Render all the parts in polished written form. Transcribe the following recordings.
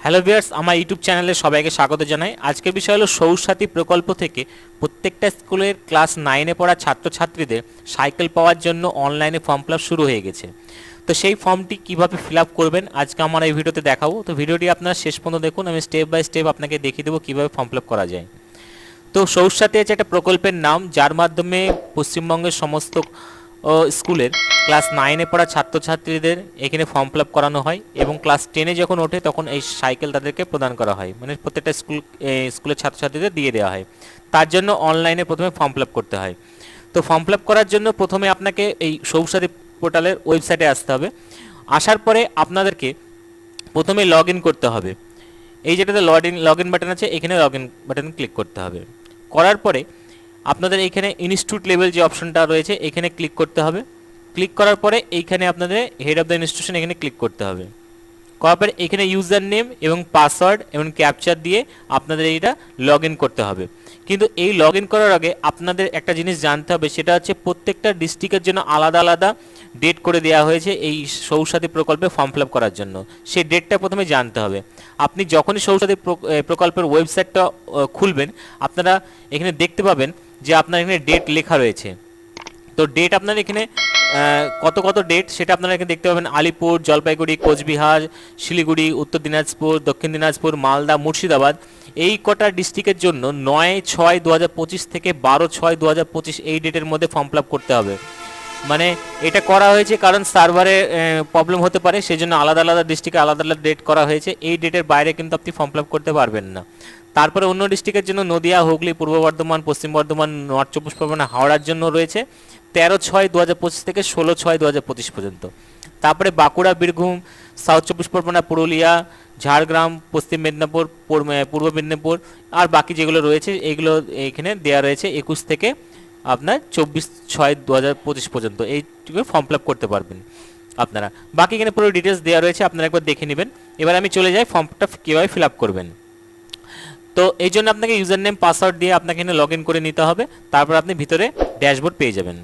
Hello viewers, আমার YouTube চ্যানেলে সবাইকে স্বাগত জানাই। আজকের বিষয় হলো সৌরসাথী প্রকল্প থেকে প্রত্যেকটা স্কুলের ক্লাস 9-এ পড়া ছাত্রছাত্রীদের সাইকেল পাওয়ার জন্য অনলাইনে ফর্ম ফিল আপ শুরু হয়ে গেছে। তো সেই ফর্মটি কিভাবে ফিল আপ করবেন আজকে আমার এই ভিডিওতে দেখাবো। তো ভিডিওটি আপনারা শেষ পর্যন্ত দেখুন, আমি স্টেপ বাই স্টেপ আপনাকে দেখিয়ে দেবো কীভাবে ফর্ম ফিল আপ করা যায়। তো সৌরসাথী হচ্ছে একটা প্রকল্পের নাম, যার মাধ্যমে পশ্চিমবঙ্গের সমস্ত স্কুলের ক্লাস 9-এ পড়া ছাত্রছাত্রীদের এখানে ফর্ম ফিল আপ করানো হয় এবং ক্লাস 10-এ যখন ওঠে তখন এই সাইকেল তাদেরকে প্রদান করা হয়, মানে প্রত্যেকটা স্কুলের ছাত্রছাত্রীদের দিয়ে দেওয়া হয়। তার জন্য অনলাইনে প্রথমে ফর্ম ফিল আপ করতে হয়। তো ফর্ম ফিল আপ করার জন্য প্রথমে আপনাকে এই সৌরসাথী পোর্টালের ওয়েবসাইটে আসতে হবে। আসার পরে আপনাদেরকে প্রথমে লগ ইন করতে হবে। এই যেটাতে লগ ইন বাটন আছে, এখানে লগ ইন বাটন ক্লিক করতে হবে। করার পরে আপনাদের এইখানে ইনস্টিটিউট লেভেল যে অপশনটা রয়েছে এখানে ক্লিক করতে হবে। ক্লিক করার পরে এইখানে আপনাদের হেড অফ দ্য ইনস্টিটিউশন এখানে ক্লিক করতে হবে। করার পরে এখানে ইউজার নেম এবং পাসওয়ার্ড এবং ক্যাপচার দিয়ে আপনাদের এইটা লগ ইন করতে হবে। কিন্তু এই লগ ইন করার আগে আপনাদের একটা জিনিস জানতে হবে, সেটা হচ্ছে প্রত্যেকটা ডিস্ট্রিক্টের জন্য আলাদা আলাদা ডেট করে দেওয়া হয়েছে এই সৌরসাথী প্রকল্পে ফর্ম ফিল আপ করার জন্য। সেই ডেটটা প্রথমে জানতে হবে। আপনি যখনই সৌরসাথী প্রকল্পের ওয়েবসাইটটা খুলবেন, আপনারা এখানে দেখতে পাবেন যে আপনার এখানে ডেট লেখা রয়েছে। তো ডেট আপনার এখানে কত কত ডেট সেটা আপনারা এখানে দেখতে পাবেন। আলিপুর, জলপাইগুড়ি, কোচবিহার, শিলিগুড়ি, উত্তর দিনাজপুর, দক্ষিণ দিনাজপুর, মালদা, মুর্শিদাবাদ, এই কটা ডিস্ট্রিক্টের জন্য 9/6/2025 থেকে 12/6/2025 এই ডেটের মধ্যে ফর্ম ফিল আপ করতে হবে। মানে এটা করা হয়েছে কারণ সার্ভারে প্রবলেম হতে পারে, সেই জন্য আলাদা আলাদা ডিস্ট্রিক্টে আলাদা আলাদা ডেট করা হয়েছে। এই ডেটের বাইরে কিন্তু আপনি ফর্ম ফিল আপ করতে পারবেন না। তারপরে অন্য ডিস্ট্রিক্টের জন্য নদিয়া, হুগলি, পূর্ব বর্ধমান, পশ্চিম বর্ধমান, নর্থ চব্বিশ পরগনা, হাওড়ার জন্য রয়েছে 13/6/2025 থেকে 16/6/2025 পর্যন্ত। তারপরে বাঁকুড়া, বীরভূম, সাউথ চব্বিশ পরগনা, পুরুলিয়া, ঝাড়গ্রাম, পশ্চিম মেদিনীপুর, পূর্ব মেদিনীপুর আর বাকি যেগুলো রয়েছে এইগুলো এখানে দেওয়া রয়েছে 21 থেকে আপনার 24/6/2025 পর্যন্ত এইটুকু ফর্ম ফিল আপ করতে পারবেন আপনারা। বাকি এখানে পুরো ডিটেলস দেওয়া রয়েছে, আপনারা একবার দেখে নেবেন। এবার আমি চলে যাই ফর্মটা কীভাবে ফিল আপ করবেন। তো এই জন্য আপনাকে ইউজার নেম পাসওয়ার্ড দিয়ে আপনাকে এখানে লগ ইন করে নিতে হবে। তারপর আপনি ভিতরে ড্যাশবোর্ড পেয়ে যাবেন।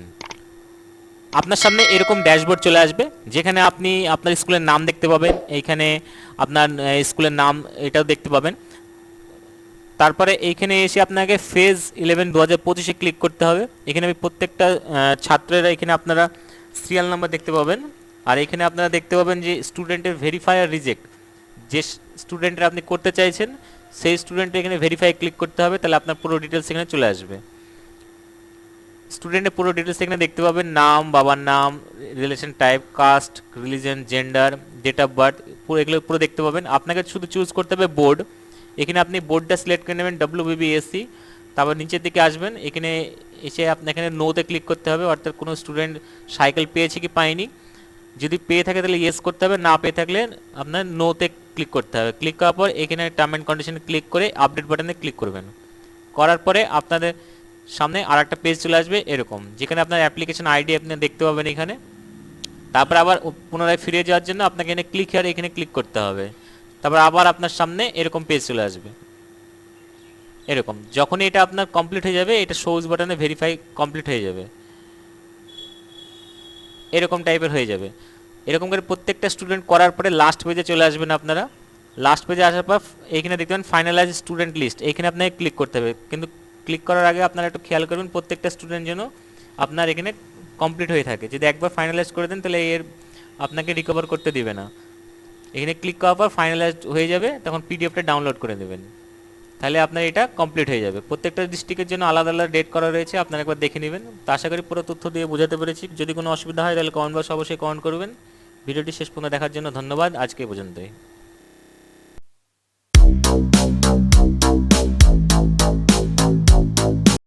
আপনার সামনে এরকম ড্যাশবোর্ড চলে আসবে, যেখানে আপনি আপনার স্কুলের নাম দেখতে পাবেন। এইখানে আপনার স্কুলের নাম এটাও দেখতে পাবেন। তারপরে এইখানে এসে আপনাকে ফেজ 11 2025-এ ক্লিক করতে হবে। এখানে আমি প্রত্যেকটা ছাত্রেরা এখানে আপনারা সিরিয়াল নাম্বার দেখতে পাবেন। আর এখানে আপনারা দেখতে পাবেন যে স্টুডেন্টের ভেরিফাই আর রিজেক্ট, যে স্টুডেন্টের আপনি করতে চাইছেন সেই স্টুডেন্টের এখানে ভেরিফাই ক্লিক করতে হবে, তাহলে আপনার পুরো ডিটেলস এখানে চলে আসবে। স্টুডেন্টের পুরো ডিটেলস এখানে দেখতে পাবেন, নাম, বাবার নাম, relation type, caste, religion, gender, date of birth, পুরো এগুলো পুরো দেখতে পাবেন। আপনাকে শুধু চুজ করতে হবে বোর্ড। এখানে আপনি বোর্ডটা সিলেক্ট করে নেবেন WBBSC। তারপর নিচের দিকে আসবেন, এখানে এসে আপনার এখানে নোতে ক্লিক করতে হবে, অর্থাৎ কোনো স্টুডেন্ট সাইকেল পেয়েছে কি পায়নি। যদি পেয়ে থাকে তাহলে ইয়েস করতে হবে, না পেয়ে থাকলে আপনার নোতে ক্লিক করতে হবে। ক্লিক করার পর এখানে টার্ম অ্যান্ড কন্ডিশনে ক্লিক করে আপডেট বাটনে ক্লিক করবেন। করার পরে আপনাদের সামনে আর একটা পেজ চলে আসবে এরকম, যেখানে আপনার অ্যাপ্লিকেশন আইডি আপনি দেখতে পাবেন এখানে। তারপর আবার পুনরায় ফিরে যাওয়ার জন্য আপনাকে এখানে ক্লিক হিয়ার এখানে ক্লিক করতে হবে। তারপর আবার আপনার সামনে এরকম পেজ চলে আসবে এরকম। যখনই এটা আপনার কমপ্লিট হয়ে যাবে, এটা সবুজ বাটনে ভেরিফাই কমপ্লিট হয়ে যাবে, এরকম টাইপের হয়ে যাবে। এরকম করে প্রত্যেকটা স্টুডেন্ট করার পরে লাস্ট পেজে চলে আসবেন আপনারা। লাস্ট পেজে আসার পর এখানে দেখবেন ফাইনালাইজ স্টুডেন্ট লিস্ট, এখানে আপনাকে ক্লিক করতে হবে। কিন্তু ক্লিক করার আগে আপনারা একটু খেয়াল করবেন প্রত্যেকটা স্টুডেন্ট যেন আপনার এখানে কমপ্লিট হয়ে থাকে। যদি একবার ফাইনালাইজ করে দেন তাহলে এর আপনাকে রিকভার করতে দিবে না। এখানে ক্লিক করার পর ফাইনালাইজ হয়ে যাবে, তখন পিডিএফটা ডাউনলোড করে দেবেন, তাহলে আপনার এটা কমপ্লিট হয়ে যাবে। প্রত্যেকটা ডিস্ট্রিক্টের জন্য আলাদা আলাদা ডেট করা রয়েছে, আপনারা একবার দেখে নেবেন। তো আশা করি পুরো তথ্য দিয়ে বোঝাতে পেরেছি। যদি কোনো অসুবিধা হয় তাহলে কমেন্ট বক্সে অবশ্যই কমেন্ট করবেন। ভিডিওটি শেষ পর্যন্ত দেখার জন্য ধন্যবাদ। আজকে এই পর্যন্তই।